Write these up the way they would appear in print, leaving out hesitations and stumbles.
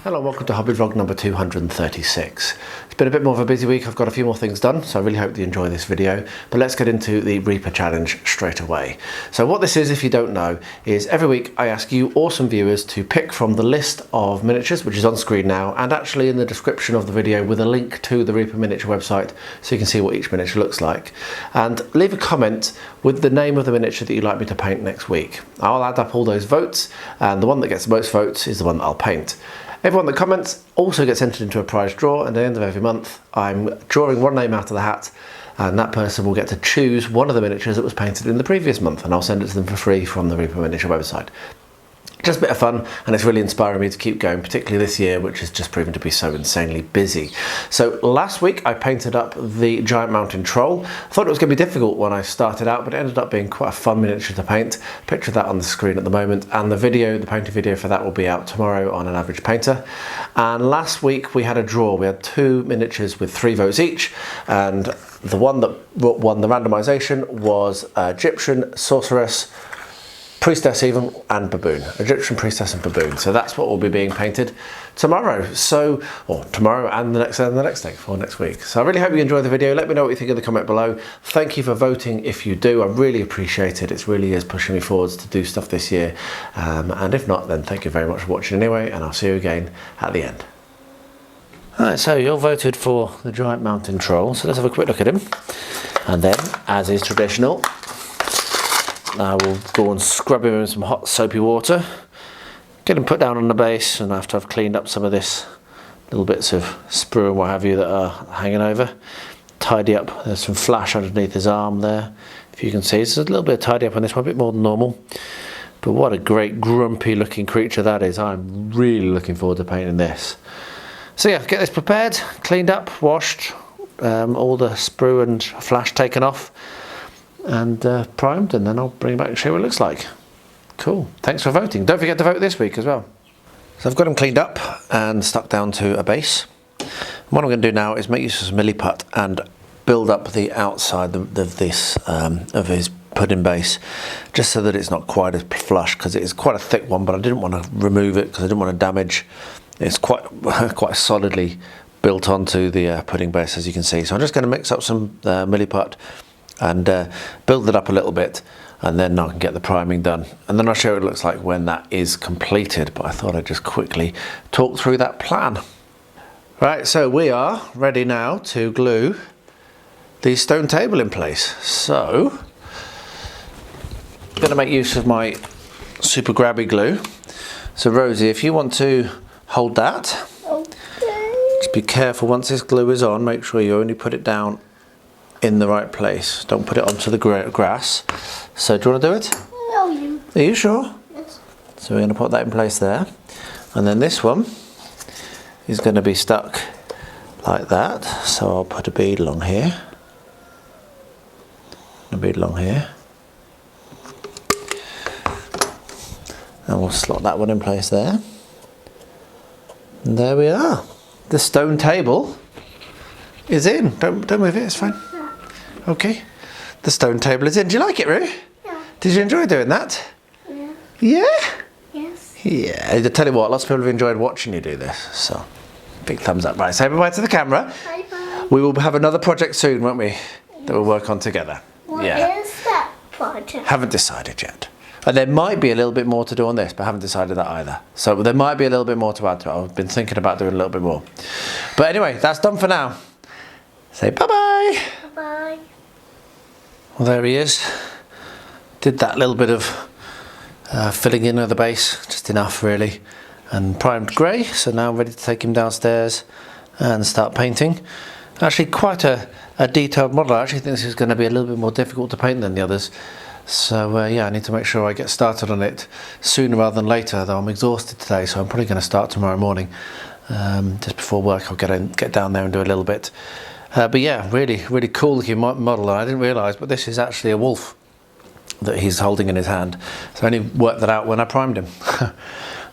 Hello and welcome to Hobby Vlog number 236. It's been a bit more of a busy week. I've got a few more things done, so I really hope you enjoy this video. But let's get into the Reaper Challenge straight away. So what this is, if you don't know, is every week I ask you awesome viewers to pick from the list of miniatures, which is on screen now, and actually in the description of the video with a link to the Reaper miniature website so you can see what each miniature looks like. And leave a comment with the name of the miniature that you'd like me to paint next week. I'll add up all those votes, and the one that gets the most votes is the one that I'll paint. Everyone that comments also gets entered into a prize draw, and at the end of every month I'm drawing one name out of the hat, and that person will get to choose one of the miniatures that was painted in the previous month, and I'll send it to them for free from the Reaper miniature website. Just a bit of fun, and it's really inspiring me to keep going, particularly this year, which has just proven to be so insanely busy. So last week I painted up the Giant Mountain Troll. I thought it was going to be difficult when I started out, but it ended up being quite a fun miniature to paint. Picture that on the screen at the moment, and the painting video for that will be out tomorrow on An Average Painter. And last week we had a draw. We had two miniatures with 3 votes each, and the one that won the randomisation was Egyptian Sorceress, Priestess even, and Baboon. Egyptian Priestess and Baboon. So that's what will be being painted tomorrow. So, or tomorrow and the next day for next week. So I really hope you enjoy the video. Let me know what you think in the comment below. Thank you for voting if you do. I really appreciate it. It really is pushing me forwards to do stuff this year. And if not, then thank you very much for watching anyway, and I'll see you again at the end. Alright, so you all voted for the Giant Mountain Troll. So let's have a quick look at him. And then, as is traditional, I will go and scrub him in some hot soapy water, get him put down on the base, and after I've cleaned up some of this little bits of sprue and what have you that are hanging over, tidy up. There's some flash underneath his arm there, if you can see. There's a little bit of tidy up on this one, a bit more than normal, but what a great grumpy looking creature that is. I'm really looking forward to painting this. So yeah, get this prepared, cleaned up, washed, all the sprue and flash taken off, and primed, and then I'll bring it back and show you what it looks like. Cool. Thanks for voting. Don't forget to vote this week as well. So I've got him cleaned up and stuck down to a base. And what I'm going to do now is make use of some milliput and build up the outside of his pudding base, just so that it's not quite as flush, because it is quite a thick one, but I didn't want to remove it because I didn't want to damage. It's quite solidly built onto the pudding base, as you can see. So I'm just going to mix up some milliput and build it up a little bit, and then I can get the priming done, and then I'll show you what it looks like when that is completed. But I thought I'd just quickly talk through that plan. Right, so we are ready now to glue the stone table in place. So I'm going to make use of my super grabby glue. So Rosie, if you want to hold that, okay. Just be careful once this glue is on, make sure you only put it down in the right place. Don't put it onto the grass. So do you want to do it? No. Are you sure? Yes. So we're going to put that in place there. And then this one is going to be stuck like that. So I'll put a bead along here. A bead along here. And we'll slot that one in place there. And there we are. The stone table is in. Don't move it, it's fine. Okay, the stone table is in. Do you like it, Roo? Yeah. Did you enjoy doing that? Yeah. Yeah? Yes. Yeah, I tell you what, lots of people have enjoyed watching you do this, so big thumbs up. Right, say bye-bye to the camera. Bye-bye. We will have another project soon, won't we? Yes. That we'll work on together. What is that project? Haven't decided yet. And there might be a little bit more to do on this, but I haven't decided that either. So there might be a little bit more to add to it. I've been thinking about doing a little bit more. But anyway, that's done for now. Say bye-bye. Bye-bye. Well, there he is. Did that little bit of filling in of the base, just enough really, and primed grey. So now I'm ready to take him downstairs and start painting. Actually quite a detailed model. I actually think this is going to be a little bit more difficult to paint than the others. So yeah, I need to make sure I get started on it sooner rather than later, though I'm exhausted today, so I'm probably going to start tomorrow morning. Just before work I'll get down there and do a little bit. But yeah, really cool looking model, and I didn't realise, but this is actually a wolf that he's holding in his hand. So I only worked that out when I primed him.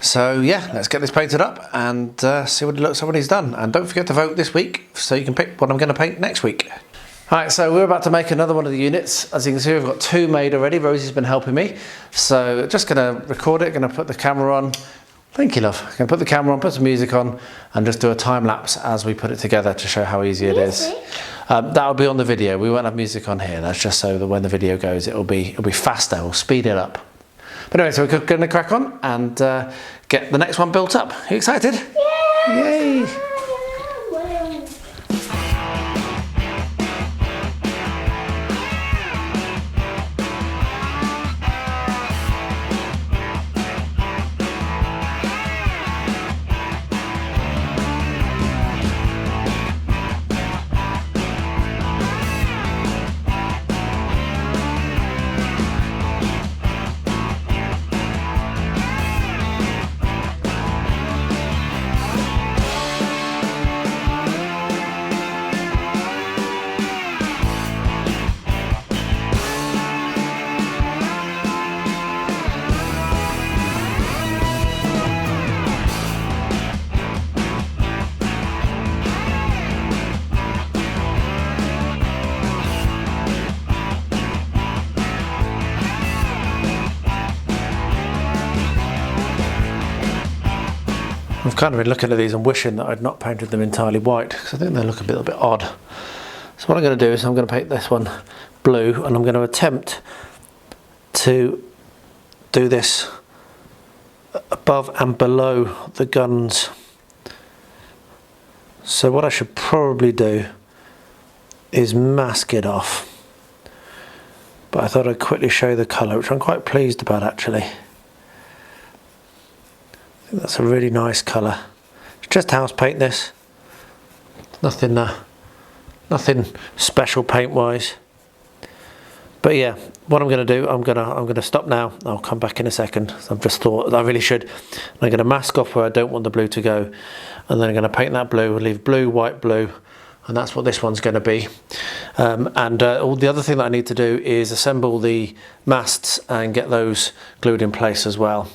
So yeah, let's get this painted up and see what it looks like when he's done. And don't forget to vote this week so you can pick what I'm going to paint next week. Alright, so we're about to make another one of the units. As you can see, we've got 2 made already. Rosie's been helping me. So just going to record it, going to put the camera on. Thank you, love. Going to put the camera on, put some music on, and just do a time lapse as we put it together to show how easy it is. That'll be on the video. We won't have music on here. That's just so that when the video goes, it'll be faster. We'll speed it up. But anyway, so we're going to crack on and get the next one built up. Are you excited? Yeah. Yay! I've kind of been looking at these and wishing that I'd not painted them entirely white because I think they look a little bit odd. So what I'm going to do is I'm going to paint this one blue, and I'm going to attempt to do this above and below the guns. So what I should probably do is mask it off, but I thought I'd quickly show you the colour, which I'm quite pleased about actually. I think that's a really nice colour. It's just house paint this. Nothing special paint wise. But yeah, what I'm going to do, I'm going to stop now. I'll come back in a second. I've just thought I really should. I'm going to mask off where I don't want the blue to go, and then I'm going to paint that blue. Leave blue, white, blue, and that's what this one's going to be. All the other thing that I need to do is assemble the masts and get those glued in place as well.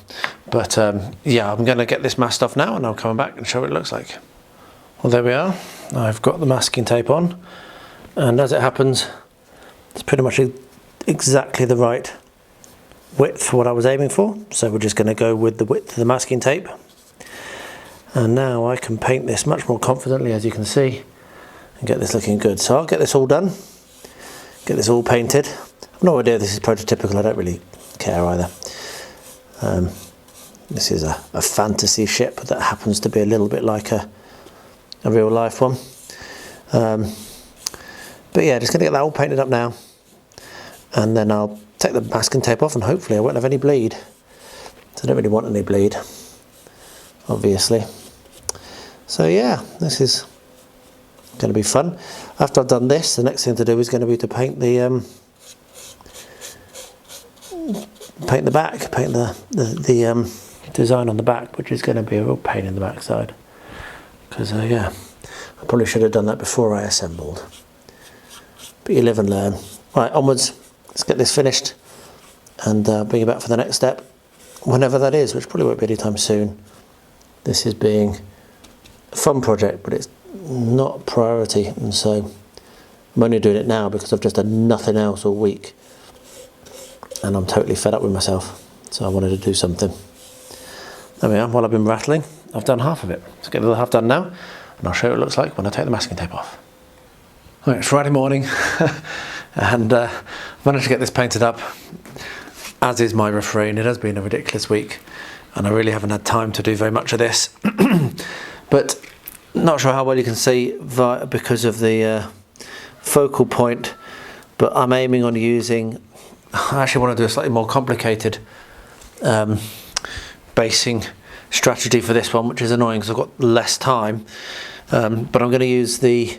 But yeah, I'm going to get this mast off now, and I'll come back and show what it looks like. Well, there we are. I've got the masking tape on, and as it happens, it's pretty much exactly the right width for what I was aiming for. So we're just going to go with the width of the masking tape. And now I can paint this much more confidently, as you can see, and get this looking good. So I'll get this all done, get this all painted. I've no idea if this is prototypical, I don't really care either. This is a fantasy ship that happens to be a little bit like a real life one. But yeah, just going to get that all painted up now, and then I'll take the masking tape off, and hopefully I won't have any bleed. So I don't really want any bleed, obviously. So yeah, this is going to be fun. After I've done this, the next thing to do is going to be to paint the back, paint the design on the back, which is going to be a real pain in the backside. Because yeah, I probably should have done that before I assembled. But you live and learn. Right, onwards. Let's get this finished and bring you back for the next step, whenever that is, which probably won't be anytime soon. This is being a fun project, but it's not a priority, and so I'm only doing it now because I've just done nothing else all week, and I'm totally fed up with myself, so I wanted to do something. There we are. While I've been rattling, I've done half of it. Let's get the other half done now, and I'll show you what it looks like when I take the masking tape off. Right, it's Friday morning and managed to get this painted up, as is my refrain. It has been a ridiculous week and I really haven't had time to do very much of this. But not sure how well you can see because of the focal point, but I'm aiming on using, I actually want to do a slightly more complicated basing strategy for this one, which is annoying because I've got less time, but I'm going to use the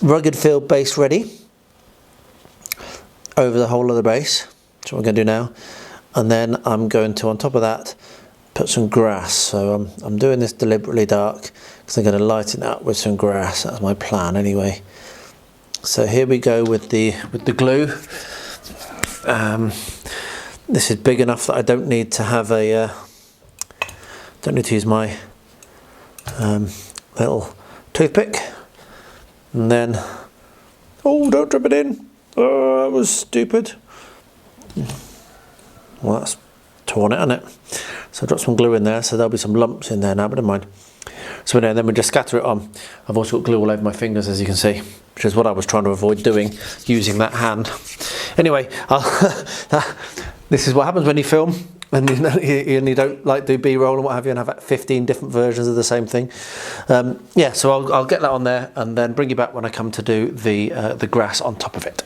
rugged field base ready over the whole of the base. That's what I'm going to do now, and then I'm going to, on top of that, put some grass. So I'm doing this deliberately dark because I'm going to lighten it up with some grass. That's my plan anyway. So here we go with the glue. This is big enough that I don't need to have a Don't need to use my little toothpick. And then, oh, don't drop it in. Oh, that was stupid. Well, that's torn it, hasn't it? So I dropped some glue in there, so there'll be some lumps in there now, but never mind. So and then we just scatter it on. I've also got glue all over my fingers, as you can see, which is what I was trying to avoid doing, using that hand. Anyway, this is what happens when you film and you don't like do B-roll and what have you, and have 15 different versions of the same thing. Yeah, so I'll get that on there and then bring you back when I come to do the grass on top of it.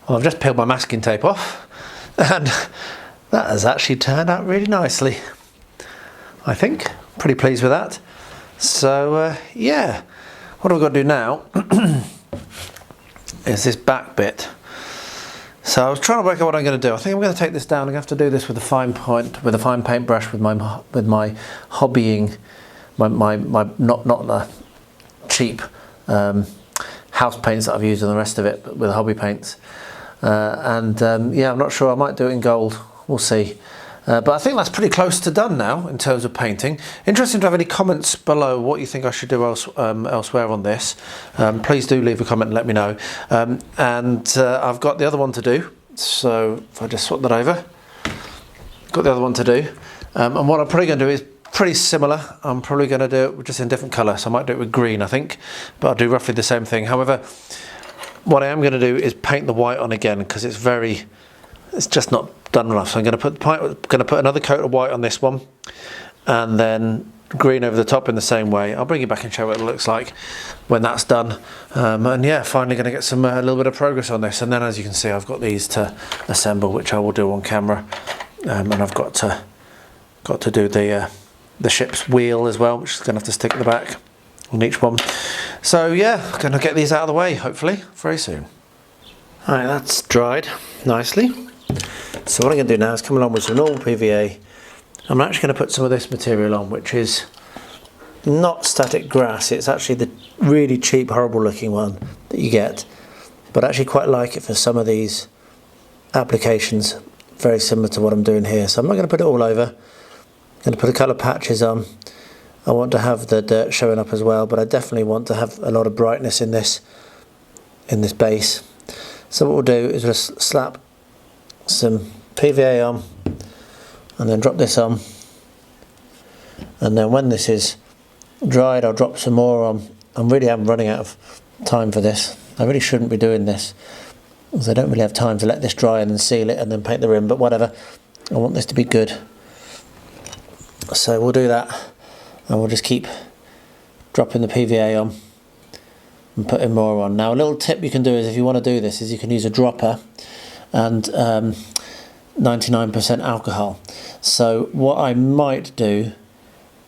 Well, I've just peeled my masking tape off, and that has actually turned out really nicely, I think. Pretty pleased with that. So yeah, what have we got to do now is this back bit. So I was trying to work out what I'm going to do. I think I'm going to take this down. I'm going to have to do this with a fine paintbrush with my hobbying, my not the cheap house paints that I've used and the rest of it, but with hobby paints. Yeah, I'm not sure. I might do it in gold. We'll see. But I think that's pretty close to done now in terms of painting. Interesting to have any comments below what you think I should do elsewhere on this. Please do leave a comment and let me know. I've got the other one to do. So if I just swap that over, got the other one to do. And what I'm probably going to do is pretty similar. I'm probably going to do it just in different colour. So I might do it with green, I think, but I'll do roughly the same thing. However, what I am going to do is paint the white on again, because it's just not done enough. So I'm going to put another coat of white on this one, and then green over the top in the same way. I'll bring you back and show what it looks like when that's done. And yeah, finally going to get some a little bit of progress on this. And then, as you can see, I've got these to assemble, which I will do on camera. And I've got to do the ship's wheel as well, which is going to have to stick at the back on each one. So yeah, going to get these out of the way hopefully very soon. All right, that's dried nicely. So what I'm going to do now is come along with some normal PVA. I'm actually going to put some of this material on, which is not static grass. It's actually the really cheap, horrible looking one that you get, but I actually quite like it for some of these applications, very similar to what I'm doing here. So I'm not going to put it all over. I'm going to put a couple of patches on. I want to have the dirt showing up as well, but I definitely want to have a lot of brightness in this base. So what we'll do is just slap some PVA on and then drop this on, and then when this is dried I'll drop some more on. I really am running out of time for this. I really shouldn't be doing this, because I don't really have time to let this dry and then seal it and then paint the rim, but whatever, I want this to be good. So we'll do that, and we'll just keep dropping the PVA on and putting more on. Now a little tip you can do is, if you want to do this, is you can use a dropper and 99% alcohol. So what I might do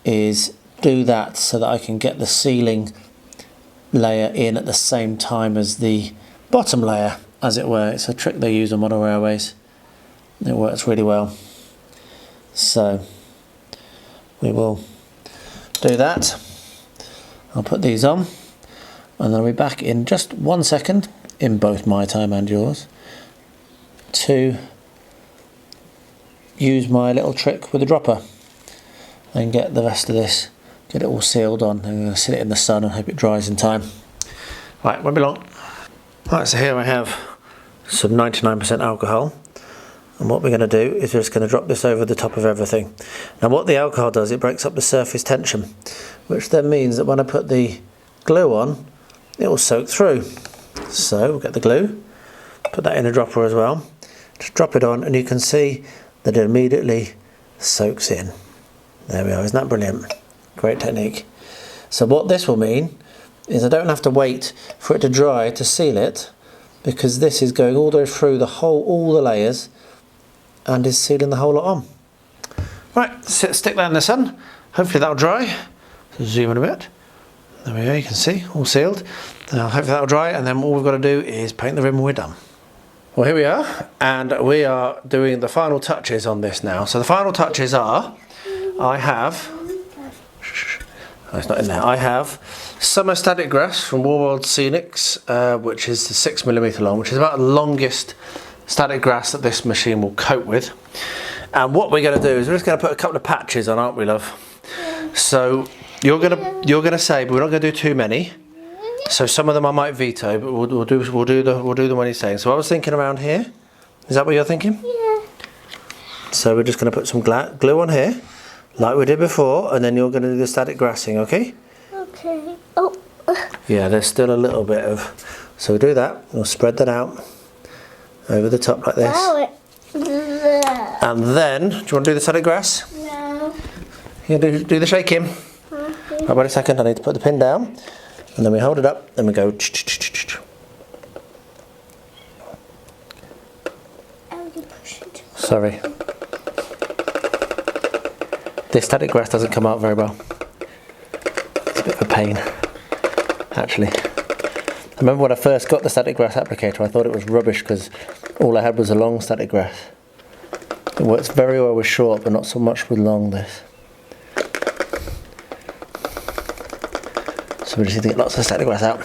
is do that so that I can get the sealing layer in at the same time as the bottom layer, as it were. It's a trick they use on model railways. It works really well. So we will do that. I'll put these on, and I'll be back in just 1 second, in both my time and yours, to use my little trick with the dropper and get the rest of this, get it all sealed on. I'm going to sit it in the sun and hope it dries in time. Right, won't be long. Right, so here I have some 99% alcohol, and what we're going to do is we're just going to drop this over the top of everything. Now what the alcohol does, it breaks up the surface tension, which then means that when I put the glue on, it will soak through. So we'll get the glue, put that in a dropper as well, just drop it on, and you can see that it immediately soaks in. There we are, isn't that brilliant? Great technique. So what this will mean is I don't have to wait for it to dry to seal it, because this is going all the way through all the layers and is sealing the whole lot on. Right, stick that in the sun. Hopefully that'll dry. So zoom in a bit. There we go, you can see, all sealed. Now hopefully that'll dry, and then all we've got to do is paint the rim and we're done. Well, here we are, and we are doing the final touches on this now. So the final touches are, I have, oh, it's not in there. I have summer static grass from Warworld Scenics, which is the 6mm long, which is about the longest static grass that this machine will cope with. And what we're going to do is we're just going to put a couple of patches on, aren't we, love? So you're gonna say, but we're not gonna do too many. So some of them I might veto, but we'll do the one he's saying. So I was thinking around here. Is that what you're thinking? Yeah. So we're just gonna put some glue on here, like we did before, and then you're gonna do the static grassing, okay? Okay. Oh. Yeah, there's still a little bit of. So we'll do that. We'll spread that out over the top like this. And then, do you want to do the static grass? No. You do the shaking. Okay. Wait a second, I need to put the pin down. And then we hold it up, then we go. Sorry. This static grass doesn't come out very well. It's a bit of a pain, actually. I remember when I first got the static grass applicator, I thought it was rubbish because all I had was a long static grass. It works very well with short, but not so much with long this. So we just need to get lots of static grass out.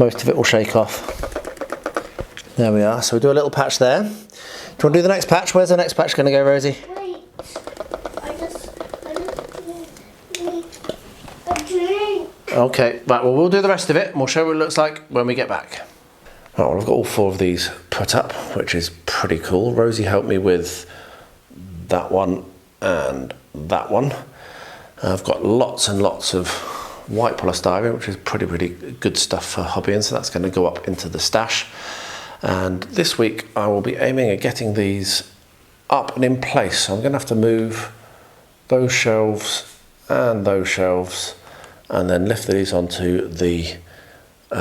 Most of it will shake off. There we are. So we do a little patch there. Do you want to do the next patch? Where's the next patch going to go, Rosie? Wait. I just need a drink. Okay, right, well we'll do the rest of it and we'll show you what it looks like when we get back. Right, well I've got all 4 of these put up, which is pretty cool. Rosie helped me with that one and that one. I've got lots and lots of white polystyrene, which is pretty good stuff for hobbying, so that's going to go up into the stash. And this week I will be aiming at getting these up and in place. So I'm going to have to move those shelves and those shelves and then lift these onto the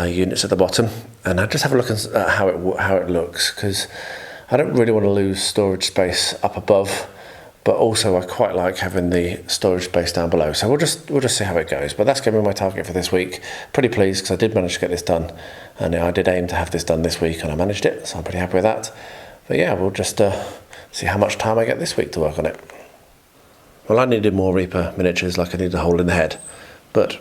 units at the bottom, and I'll just have a look at how it looks, because I don't really want to lose storage space up above, but also I quite like having the storage space down below. So we'll just see how it goes. But that's going to be my target for this week. Pretty pleased because I did manage to get this done, and I did aim to have this done this week and I managed it, so I'm pretty happy with that. But yeah, we'll just see how much time I get this week to work on it. Well, I needed more Reaper miniatures, like I needed a hole in the head, but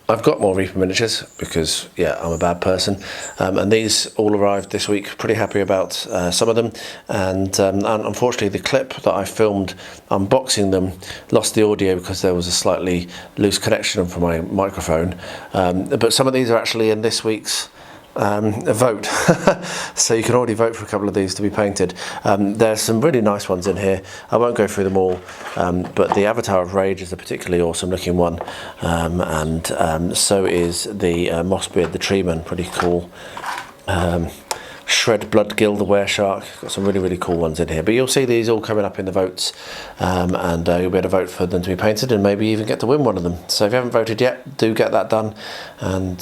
I've got more Reaper miniatures because, yeah, I'm a bad person. And these all arrived this week. Pretty happy about some of them. And unfortunately, the clip that I filmed unboxing them lost the audio because there was a slightly loose connection for my microphone. But some of these are actually in this week's vote. So you can already vote for a couple of these to be painted. There's some really nice ones in here. I won't go through them all, but the Avatar of Rage is a particularly awesome looking one, and so is the Mossbeard the Treeman, pretty cool. Shred Bloodgill the Wereshark, got some really cool ones in here. But you'll see these all coming up in the votes, and you'll be able to vote for them to be painted and maybe even get to win one of them. So if you haven't voted yet, do get that done. And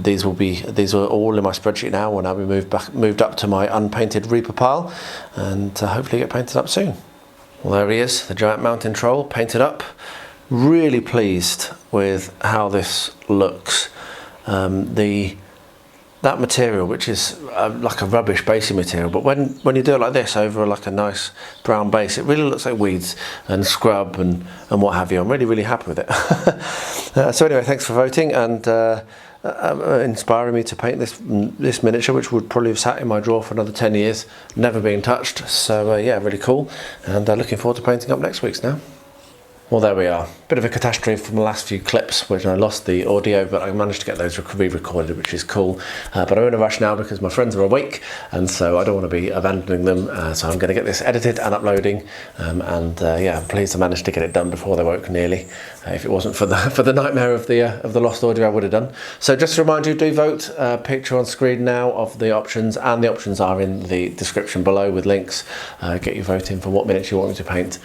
these are all in my spreadsheet now, and I'll be moved up to my unpainted Reaper pile, and hopefully get painted up soon. Well, there he is, the giant mountain troll painted up. Really pleased with how this looks. That material, which is like a rubbish basing material, but when you do it like this over like a nice brown base, it really looks like weeds and scrub and what have you. I'm really happy with it. So anyway, thanks for voting and inspiring me to paint this miniature, which would probably have sat in my drawer for another 10 years, never being touched. So yeah, really cool, and looking forward to painting up next week's now. Well, there we are. Bit of a catastrophe from the last few clips, which I lost the audio, but I managed to get those re-recorded, which is cool. But I'm in a rush now because my friends are awake, and so I don't want to be abandoning them. So I'm going to get this edited and uploading, yeah, I'm pleased I managed to get it done before they woke nearly. If it wasn't for the nightmare of the lost audio, I would have done. So just to remind you, do vote. Picture on screen now of the options, and the options are in the description below with links. Get you voting for what miniature you want me to paint.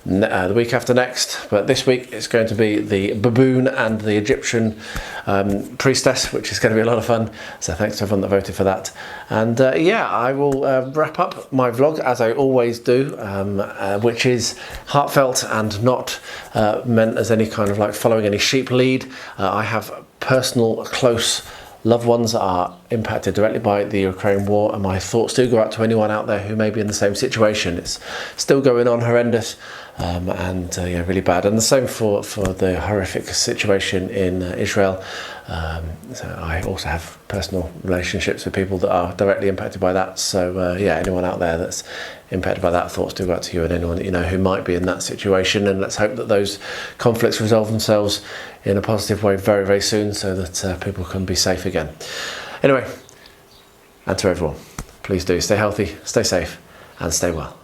The week after next, but this week it's going to be the baboon and the Egyptian priestess, which is going to be a lot of fun. So thanks to everyone that voted for that. And yeah, I will wrap up my vlog as I always do, which is heartfelt and not meant as any kind of like following any sheep lead. I have personal, close loved ones are impacted directly by the Ukraine war, and my thoughts do go out to anyone out there who may be in the same situation. It's still going on, horrendous, Yeah, really bad. And the same for the horrific situation in Israel. So I also have personal relationships with people that are directly impacted by that. So yeah, anyone out there that's impacted by that, thoughts do go out to you and anyone that you know who might be in that situation. And let's hope that those conflicts resolve themselves in a positive way very, very soon, so that people can be safe again. Anyway, and to everyone, please do stay healthy, stay safe, and stay well.